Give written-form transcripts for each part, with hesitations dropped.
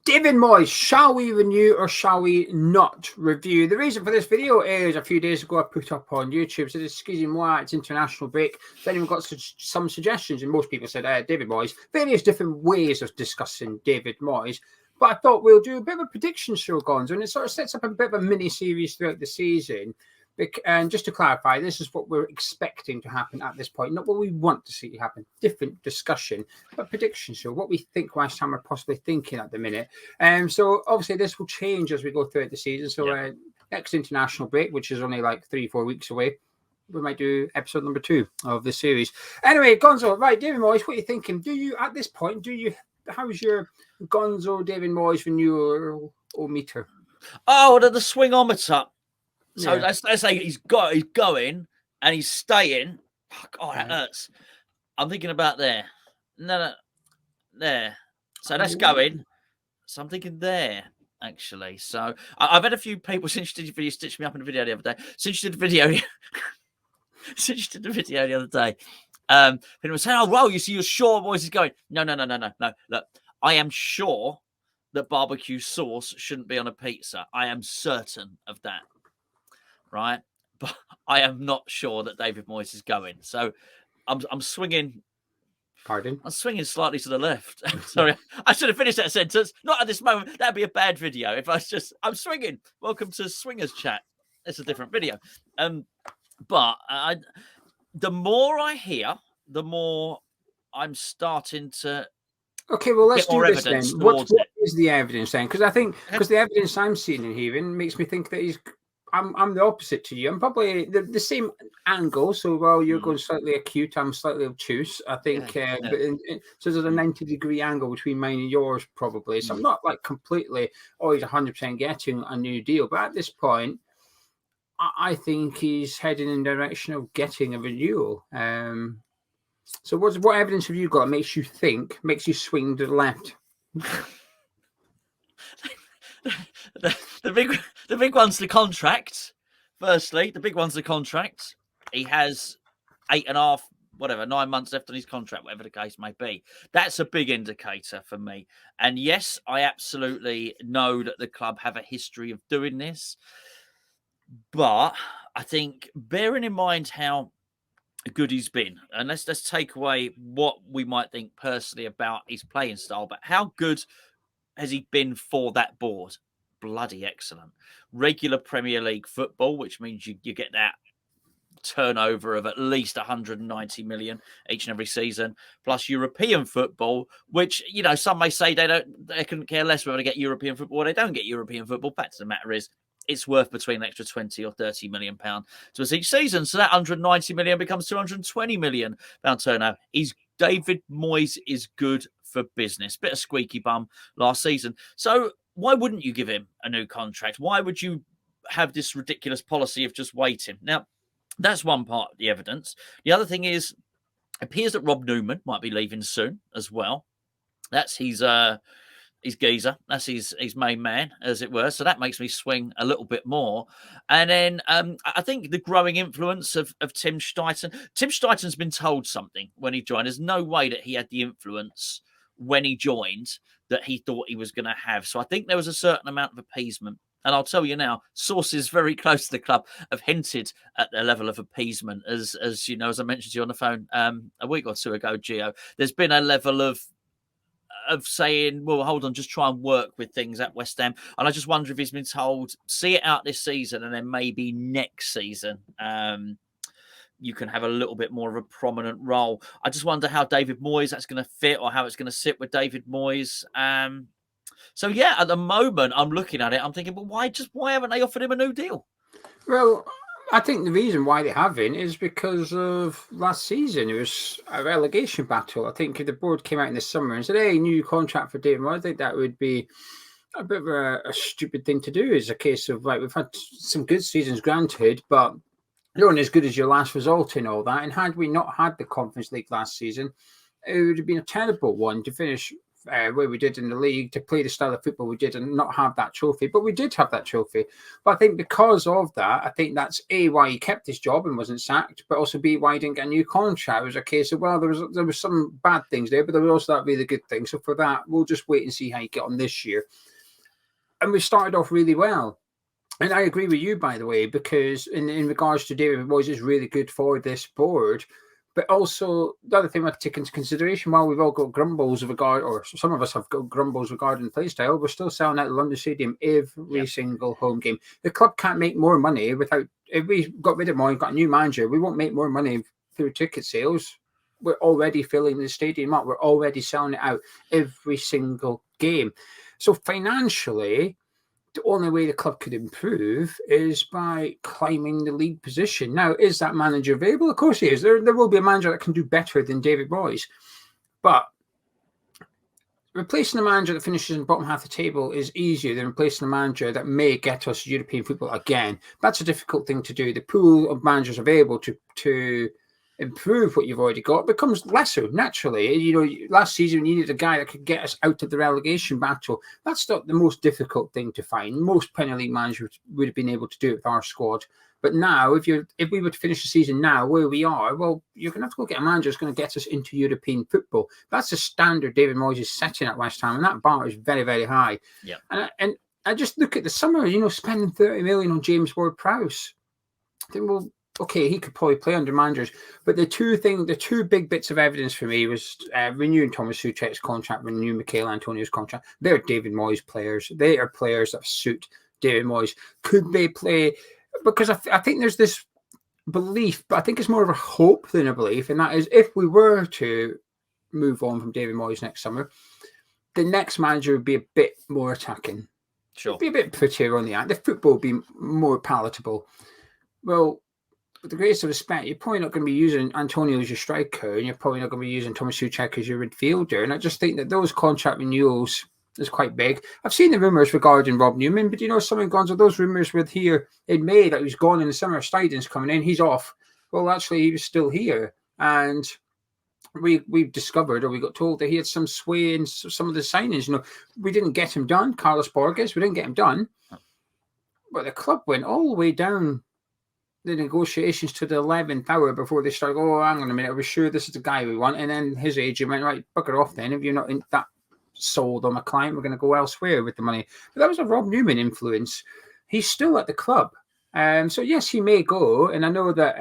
David Moyes, shall we renew or shall we not review? The reason for this video is a few days ago I put up on YouTube, so excusez-moi, it's international break. If anyone got some suggestions, and most people said David Moyes, various different ways of discussing David Moyes. But I thought we'll do a bit of a prediction show, Gonzo, and it sort of sets up a bit of a mini-series throughout the season. And just to clarify, this is what we're expecting to happen at this point, not what we want to see happen. Different discussion, but prediction show, what we think West Ham are possibly thinking at the minute. So obviously this will change as we go throughout the season. So next international break, which is only like 3-4 weeks away, we might do episode number 2 of the series. Anyway, Gonzo, right, David Moyes, what are you thinking? Do you, at this point, how's your Gonzo David Moyes renewal meter? Oh, the swingometer. So let's say he's going and he's staying. Oh, that hurts. I'm thinking about there. No, there. So that's going. So I'm thinking there, actually. So I've had a few people since you did your video, stitched me up in the video the other day. Since you did the video, the other day, people were saying, "Oh, well, you're sure Moyes is going?" No. Look, I am sure that barbecue sauce shouldn't be on a pizza. I am certain of that. Right, but I am not sure that David Moyes is going. So I'm swinging. Pardon? I'm swinging slightly to the left. Sorry, I should have finished that sentence. Not at this moment. That'd be a bad video if I'm swinging. Welcome to Swingers Chat. It's a different video. But the more I hear, the more I'm starting to. Okay, well, let's do this then. What is the evidence then? Because I think the evidence I'm seeing and hearing makes me think that he's. I'm the opposite to you. I'm probably the same angle. So while you're going slightly acute, I'm slightly obtuse. I think so. There's a 90-degree angle between mine and yours, probably. So I'm not like completely always 100% getting a new deal. But at this point, I think he's heading in the direction of getting a renewal. So what evidence have you got that makes you swing to the left? The big one's the contract. Firstly, the big one's the contract. He has 9 months left on his contract, whatever the case may be. That's a big indicator for me. And yes, I absolutely know that the club have a history of doing this. But I think bearing in mind how good he's been, and let's take away what we might think personally about his playing style, but how good has he been for that board? Bloody excellent. Regular Premier League football, which means you get that turnover of at least 190 million each and every season, plus European football, which, some may say they couldn't care less whether they get European football or they don't get European football. Fact of the matter is, it's worth between an extra 20 or 30 million pound to us each season. So that 190 million becomes 220 million pound turnover. David Moyes is good for business. Bit of squeaky bum last season. So why wouldn't you give him a new contract? Why would you have this ridiculous policy of just waiting? Now, that's one part of the evidence. The other thing is, it appears that Rob Newman might be leaving soon as well. That's his geezer. That's his main man, as it were. So that makes me swing a little bit more. And then I think the growing influence of Tim Steidten. Tim Steidten's been told something when he joined. There's no way that he had the influence when he joined that he thought he was going to have. So I think there was a certain amount of appeasement. And I'll tell you now, sources very close to the club have hinted at the level of appeasement. As you know, as I mentioned to you on the phone a week or two ago, Geo, there's been a level of saying, well, hold on, just try and work with things at West Ham. And I just wonder if he's been told, see it out this season and then maybe next season you can have a little bit more of a prominent role. I just wonder how David Moyes, that's going to fit, or how it's going to sit with David Moyes. So, yeah, at the moment, I'm looking at it, I'm thinking, well, why haven't they offered him a new deal? Well, I think the reason why they haven't is because of last season. It was a relegation battle. I think if the board came out in the summer and said, hey, new contract for David Moyes, I think that would be a bit of a stupid thing to do. It's a case of, like, we've had some good seasons, granted, but you're only as good as your last result in all that. And had we not had the Conference League last season, it would have been a terrible one to finish way we did in the league, to play the style of football we did and not have that trophy. But we did have that trophy. But I think because of that, I think that's A, why he kept his job and wasn't sacked, but also B, why he didn't get a new contract. It was a case of, well, there was some bad things there, but there was also that really good thing. So for that, we'll just wait and see how you get on this year. And we started off really well. And I agree with you, by the way, because in regards to David Moyes is really good for this board. But also, the other thing we have to take into consideration, while we've all got grumbles or some of us have got grumbles regarding the play style, we're still selling out the London Stadium every single home game. The club can't make more money if we got rid of Moyes, got a new manager, we won't make more money through ticket sales. We're already filling the stadium up. We're already selling it out every single game. So financially, the only way the club could improve is by climbing the league position. Now, is that manager available? Of course he is. There will be a manager that can do better than David Moyes. But replacing a manager that finishes in the bottom half of the table is easier than replacing a manager that may get us European football again. That's a difficult thing to do. The pool of managers available to improve what you've already got becomes lesser naturally. You know, last season you needed a guy that could get us out of the relegation battle. That's not the most difficult thing to find. Most Premier League managers would have been able to do it with our squad. But now, if we were to finish the season now where we are, well, you're going to have to go get a manager that's going to get us into European football. That's the standard David Moyes is setting at West Ham, and that bar is very, very high. Yeah. And I just look at the summer, you know, spending 30 million on James Ward-Prowse. I think, well, okay, he could probably play under managers, but the two big bits of evidence for me was renewing Thomas Souček's contract, renewing Mikel Antonio's contract. They're David Moyes players. They are players that suit David Moyes. Could they play? Because I think there's this belief, but I think it's more of a hope than a belief, and that is if we were to move on from David Moyes next summer, the next manager would be a bit more attacking. Sure. It'd be a bit prettier on the eye. The football would be more palatable. Well, with the greatest of respect, you're probably not going to be using Antonio as your striker, and you're probably not going to be using Thomas Souček as your midfielder. And I just think that those contract renewals is quite big. I've seen the rumours regarding Rob Newman, but you know something, Gonzo, those rumours with here in May that he was gone in the summer, Stidens coming in, he's off. Well, actually, he was still here. And we've discovered, or we got told, that he had some sway in some of the signings. You know, we didn't get him done. Carlos Borges, we didn't get him done. But the club went all the way down the negotiations to the 11th hour before they started. Oh, hang on a minute, are we sure this is the guy we want? And then his agent went, right, bugger off then. If you're not that sold on a client, we're going to go elsewhere with the money. But that was a Rob Newman influence. He's still at the club. So yes, he may go. And I know that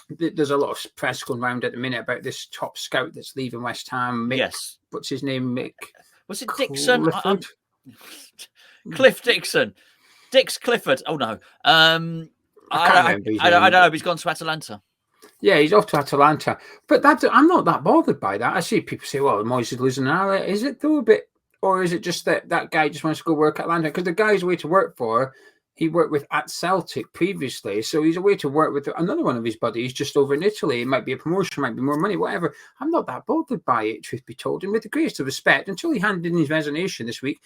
there's a lot of press going around at the minute about this top scout that's leaving West Ham. Mick, yes. What's his name? Mick. Was it Dixon? Cliff Dixon. Dix Clifford. Oh no. I don't know if he's gone to Atalanta. Yeah, he's off to Atalanta. But I'm not that bothered by that. I see people say, well, Moyes is losing an ally. Is it though a bit? Or is it just that guy just wants to go work at Atlanta? Because the guy's away to work for, he worked with at Celtic previously. So he's away to work with another one of his buddies just over in Italy. It might be a promotion, might be more money, whatever. I'm not that bothered by it, truth be told. And with the greatest of respect, until he handed in his resignation this week,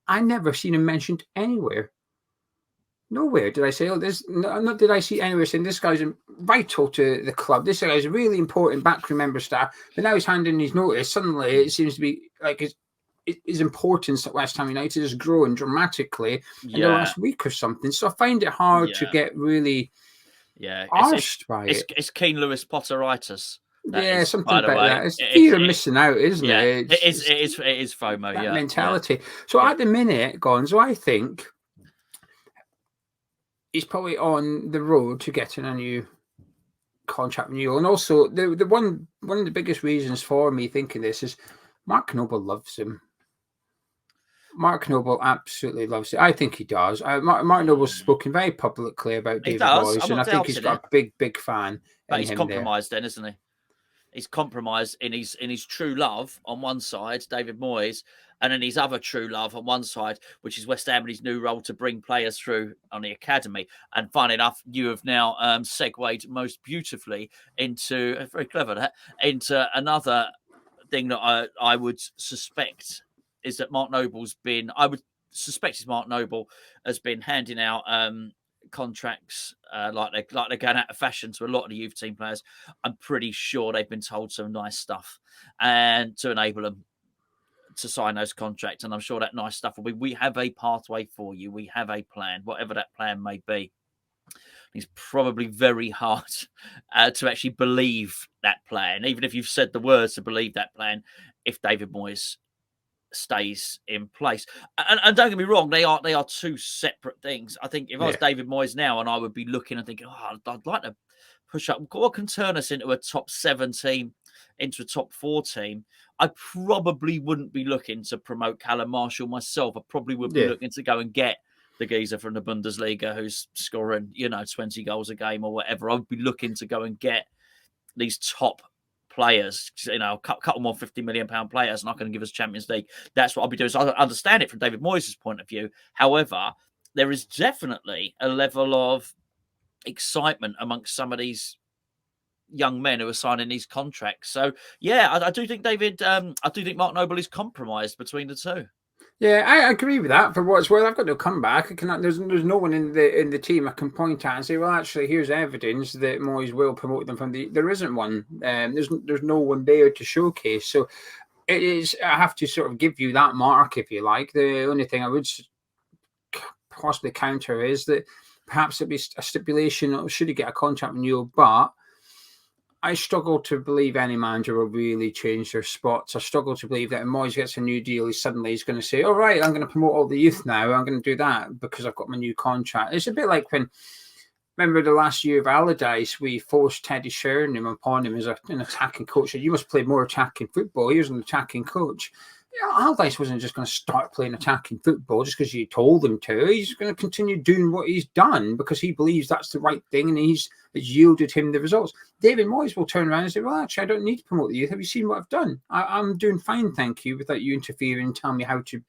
I never seen him mentioned anywhere. Nowhere did I say, not did I see anywhere saying this guy's vital to the club. This guy's a really important backroom member staff. But now he's handing his notice. Suddenly it seems to be like his importance at West Ham United is growing dramatically in the last week or something. So I find it hard to get really arsed by it. It's Keen Lewis Potteritis. Something like that. It's fear of missing out, isn't it? It is FOMO, that mentality. Yeah. So at the minute, Gonzo, I think he's probably on the road to getting a new contract renewal. And also, the one of the biggest reasons for me thinking this is Mark Noble loves him. Mark Noble absolutely loves it. I think he does. Mark Noble's spoken very publicly about David Moyes, and I think he's got a big fan. But he's compromised then, isn't he? He's compromised in his true love on one side, David Moyes, and then his other true love on one side, which is West Ham and his new role to bring players through on the academy. And funny enough, you have now segued most beautifully into, very clever that, into another thing that I would suspect is that Mark Noble has been handing out contracts like they're going out of fashion to a lot of the youth team players. I'm pretty sure they've been told some nice stuff and to enable them to sign those contracts, and I'm sure that nice stuff will be, we have a pathway for you, we have a plan, whatever that plan may be. It's probably very hard to actually believe that plan, even if you've said the words to believe that plan, if David Moyes stays in place. And don't get me wrong, they are two separate things. I think if I was David Moyes now, and I would be looking and thinking, I'd like to push up, what can turn us into a top 7 team, into a top 4 team, I probably wouldn't be looking to promote Callum Marshall myself. I probably would be looking to go and get the geezer from the Bundesliga who's scoring, 20 goals a game or whatever. I would be looking to go and get these top players, a couple more £50 million players, and I can give us Champions League. That's what I'll be doing. So I understand it from David Moyes' point of view. However, there is definitely a level of excitement amongst some of these young men who are signing these contracts. So yeah, I do think I do think Mark Noble is compromised between the two. Yeah, I agree with that. For what it's worth, I've got no comeback. There's no one in the team I can point at and say, well, actually, here's evidence that Moyes will promote them from the. There isn't one. There's no one there to showcase. So it is. I have to sort of give you that mark, if you like. The only thing I would possibly counter is that perhaps it'd be a stipulation, should he get a contract renewal, but I struggle to believe any manager will really change their spots. I struggle to believe that if Moyes gets a new deal, he's going to say, all right, I'm going to promote all the youth now. I'm going to do that because I've got my new contract. It's a bit like remember the last year of Allardyce, we forced Teddy Sheringham upon him as an attacking coach. You must play more attacking football. Here's an attacking coach. Allardyce wasn't just going to start playing attacking football just because you told him to. He's going to continue doing what he's done because he believes that's the right thing and it's yielded him the results. David Moyes will turn around and say, well, actually, I don't need to promote the youth. Have you seen what I've done? I'm doing fine, thank you, without you interfering and telling me how to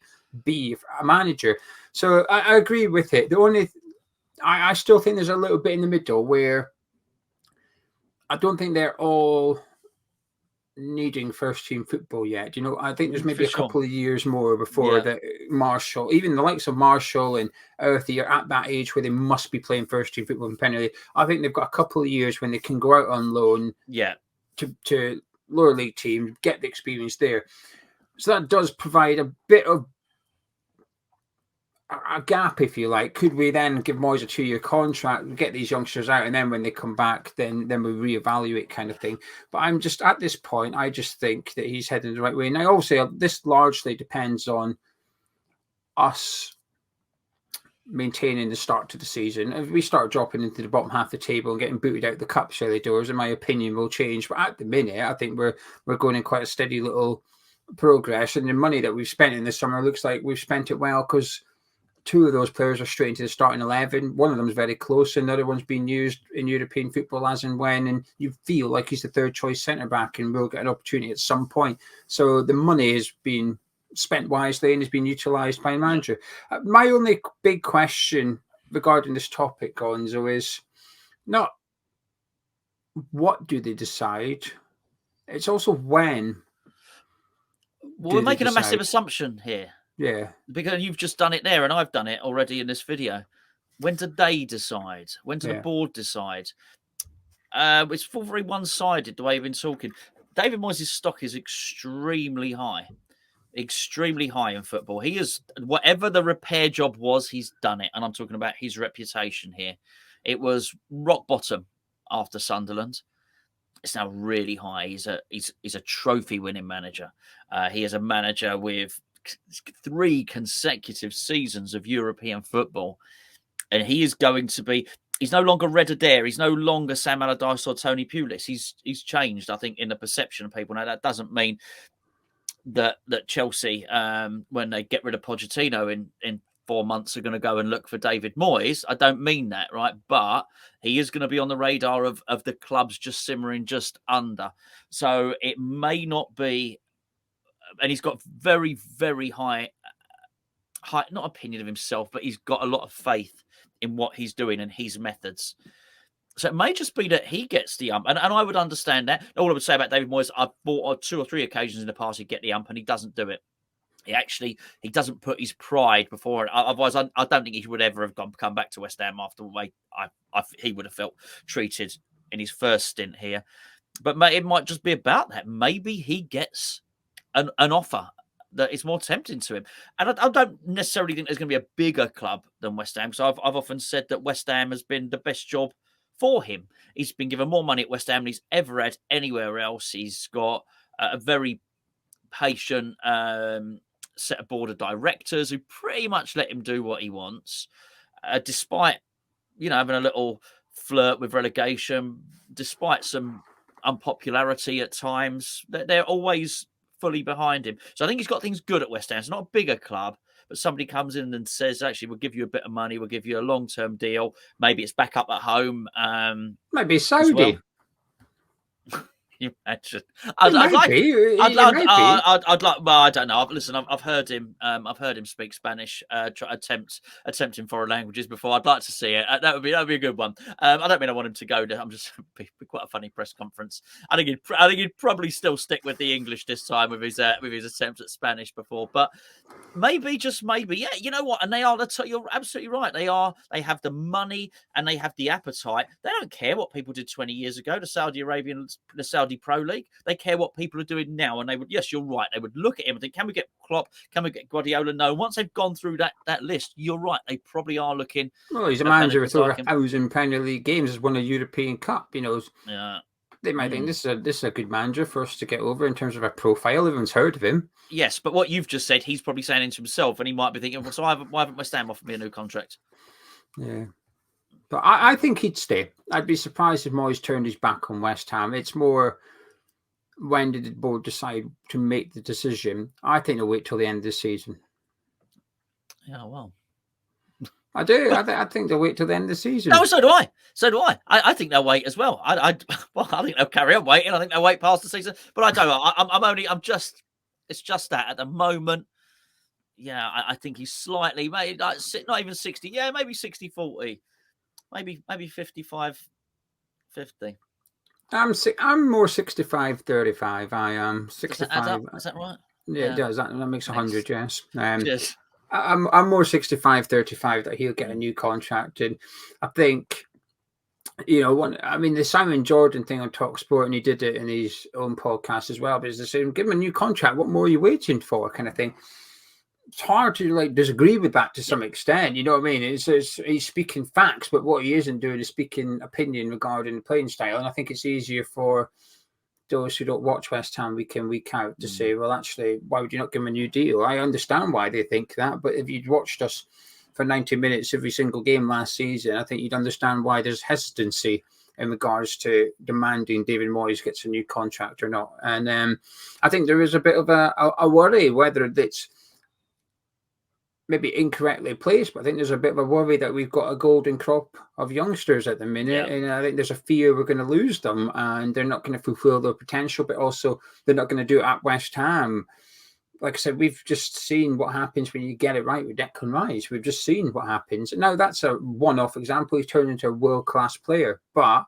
be a manager. So I agree with it. I still think there's a little bit in the middle where I don't think they're all needing first team football yet. I think there's maybe a couple of years more before that Marshall, even the likes of Marshall and Earthy, are at that age where they must be playing first team football in Premier League. I think they've got a couple of years when they can go out on loan to lower league teams, get the experience there. So that does provide a bit of a gap, if you like. Could we then give Moyes a 2-year contract, get these youngsters out, and then when they come back, then we reevaluate, kind of thing. But I'm just at this point, I just think that he's heading the right way. Now, also, this largely depends on us maintaining the start to the season. If we start dropping into the bottom half of the table and getting booted out the cup early doors, in my opinion, will change. But at the minute, I think we're going in quite a steady little progress, and the money that we've spent in this summer looks like we've spent it well, because 2 of those players are straight into the starting 11. One of them is very close, and the other one's being used in European football as and when, and you feel like he's the third choice centre-back and will get an opportunity at some point. So the money is being spent wisely and is being utilised by a manager. My only big question regarding this topic, Gonzo, is not what do they decide, it's also when. Well, we're making a massive assumption here. Yeah. Because you've just done it there, and I've done it already in this video. When do they decide? When do the board decide? It's very one-sided, the way you've been talking. David Moyes' stock is extremely high in football. He is, whatever the repair job was, he's done it. And I'm talking about his reputation here. It was rock bottom after Sunderland. It's now really high. He's a trophy-winning manager. He is a manager with 3 consecutive seasons of European football, and he is going to be. He's no longer Red Adair. He's no longer Sam Allardyce or Tony Pulis. He's changed, I think, in the perception of people. Now that doesn't mean that Chelsea, when they get rid of Pochettino in 4 months, are going to go and look for David Moyes. I don't mean that, right? But he is going to be on the radar of the clubs just simmering just under. So it may not be. And he's got very, very high, not opinion of himself, but he's got a lot of faith in what he's doing and his methods. So it may just be that he gets the ump. And I would understand that. All I would say about David Moyes, I've bought on 2 or 3 occasions in the past he'd get the ump, and he doesn't do it. He doesn't put his pride before it. Otherwise, I don't think he would ever have come back to West Ham after the way he would have felt treated in his first stint here. But it might just be about that. Maybe he gets an offer that is more tempting to him. And I don't necessarily think there's going to be a bigger club than West Ham. So I've often said that West Ham has been the best job for him. He's been given more money at West Ham than he's ever had anywhere else. He's got a very patient set of board of directors who pretty much let him do what he wants, despite, having a little flirt with relegation, despite some unpopularity at times. They're always fully behind him. So I think he's got things good at West Ham. It's not a bigger club, but somebody comes in and says, actually, we'll give you a bit of money, we'll give you a long-term deal. Maybe it's back up at home. Maybe Saudi. Well. You imagine? I'd like. Well, I don't know. Listen, I've heard him. I've heard him speak Spanish. Attempting foreign languages before. I'd like to see it. That would be a good one. I don't mean I want him to go there. I'm just be quite a funny press conference. I think he'd probably still stick with the English this time with his attempt at Spanish before. But maybe, just maybe, yeah. You know what? And they are. You're absolutely right. They are. They have the money and they have the appetite. They don't care what people did 20 years ago. The Saudi Pro League. They care what people are doing now, and they would. Yes, you're right. They would look at him and think, "Can we get Klopp? Can we get Guardiola?" No. Once they've gone through that list, you're right. They probably are looking. Well, he's a manager with over 1,000 Premier League games. Has won a European Cup. Yeah. They might think this is a good manager for us to get over in terms of a profile. Everyone's heard of him. Yes, but what you've just said, he's probably saying it to himself, and he might be thinking, "Well, so why haven't West Ham offered me a new contract?" Yeah. But I think he'd stay. I'd be surprised if Moyes turned his back on West Ham. It's more, when did the board decide to make the decision? I think they'll wait till the end of the season. Yeah, well. I do. I think they'll wait till the end of the season. No, so do I. I think they'll wait as well. I think they'll carry on waiting. I think they'll wait past the season. But I don't. It's just that at the moment. Yeah, I think he's slightly, maybe not even 60. Yeah, maybe 60-40. Maybe 55-50. I'm more 65-35. I am 65. Is that right? Yeah, it does. That makes 100. Yes. Yes. I'm more 65-35 that he'll get a new contract, and I think, the Simon Jordan thing on TalkSport, and he did it in his own podcast as well. But it's the same. Give him a new contract. What more are you waiting for? Kind of thing. It's hard to disagree with that to some extent. You know what I mean? He's speaking facts, but what he isn't doing is speaking opinion regarding the playing style. And I think it's easier for those who don't watch West Ham week in, week out to say, well, actually, why would you not give him a new deal? I understand why they think that, but if you'd watched us for 90 minutes every single game last season, I think you'd understand why there's hesitancy in regards to demanding David Moyes gets a new contract or not. And I think there is a bit of a worry, whether it's maybe incorrectly placed, but I think there's a bit of a worry that we've got a golden crop of youngsters at the minute. Yeah. And I think there's a fear we're going to lose them and they're not going to fulfill their potential, but also they're not going to do it at West Ham. Like I said, we've just seen what happens when you get it right with Declan Rice. We've just seen what happens. Now, that's a one-off example. He's turned into a world-class player, but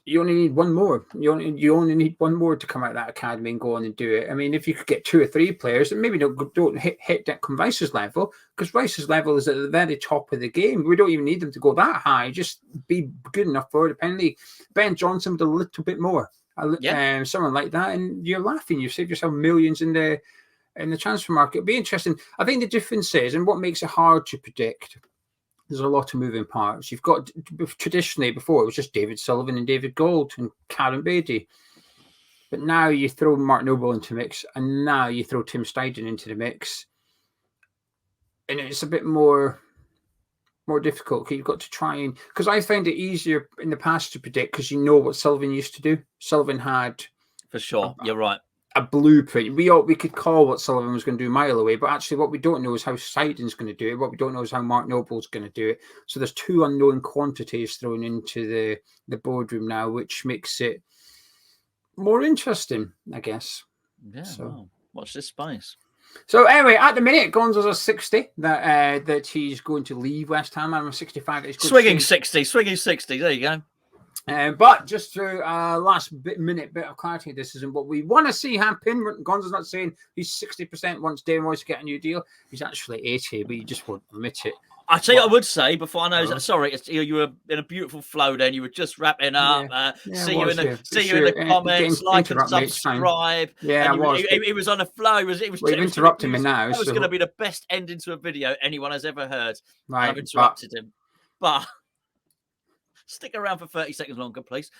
you only need one more. You only need one more to come out of that academy and go on and do it. I mean, if you could get 2 or 3 players, and maybe don't hit Declan Rice's level, because Rice's level is at the very top of the game. We don't even need them to go that high. Just be good enough for the penalty. Ben Johnson with a little bit more. Someone like that, and you're laughing. You've saved yourself millions in the transfer market. It'll be interesting. I think the difference is, and what makes it hard to predict, there's a lot of moving parts. You've got, traditionally before, it was just David Sullivan and David Gold and Karen Beatty. But now you throw Mark Noble into the mix, and now you throw Tim Steidten into the mix. And it's a bit more difficult. You've got to try and, because I find it easier in the past to predict because you know what Sullivan used to do. Sullivan had, for sure, you're right, a blueprint. We could call what Sullivan was going to do a mile away, but actually what we don't know is how Steidten's going to do it. What we don't know is how Mark Noble's going to do it. So there's 2 unknown quantities thrown into the boardroom now, which makes it more interesting, I guess. Yeah. So wow. Watch this space. So anyway, at the minute, Gonzo's a 60 that he's going to leave West Ham. I'm a 65. Swinging 60. There you go. But just through last minute bit of clarity, this isn't what we want to see happen. Gonzo's not saying he's 60% wants David Moyes to get a new deal. He's actually 80, but he just won't admit it. I tell you, I would say before I know. Sorry, you were in a beautiful flow. Then you were just wrapping up. See you in the comments, like and subscribe. Yeah, he was on a flow. You've interrupted me now. That was going to be the best ending to a video anyone has ever heard. Right, I've interrupted him, but stick around for 30 seconds longer, please.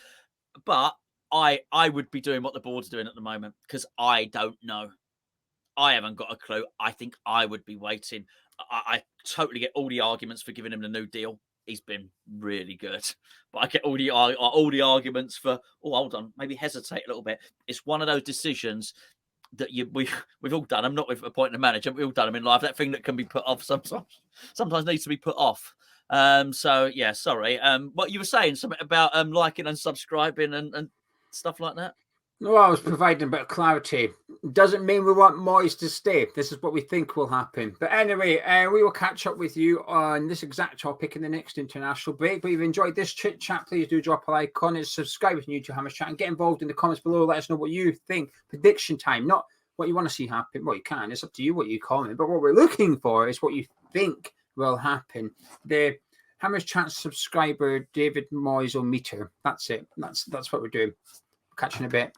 But I would be doing what the board's doing at the moment because I don't know. I haven't got a clue. I think I would be waiting. I totally get all the arguments for giving him the new deal. He's been really good. But I get all the arguments for, hold on, maybe hesitate a little bit. It's one of those decisions that we've all done. I'm not with appointing a manager. We've all done them in life. That thing that can be put off sometimes needs to be put off. So, yeah, sorry. What you were saying, something about liking and subscribing and stuff like that? No, I was providing a bit of clarity. Doesn't mean we want Moyes to stay. This is what we think will happen. But anyway, we will catch up with you on this exact topic in the next international break. But if you've enjoyed this chit chat, please do drop a like on it, subscribe if you're new to Hammers Chat, and get involved in the comments below. Let us know what you think. Prediction time, not what you want to see happen. Well, you can. It's up to you what you comment. But what we're looking for is what you think will happen. The Hammers Chat subscriber David Moyes meter. That's it. That's what we're doing. Catch you in a bit.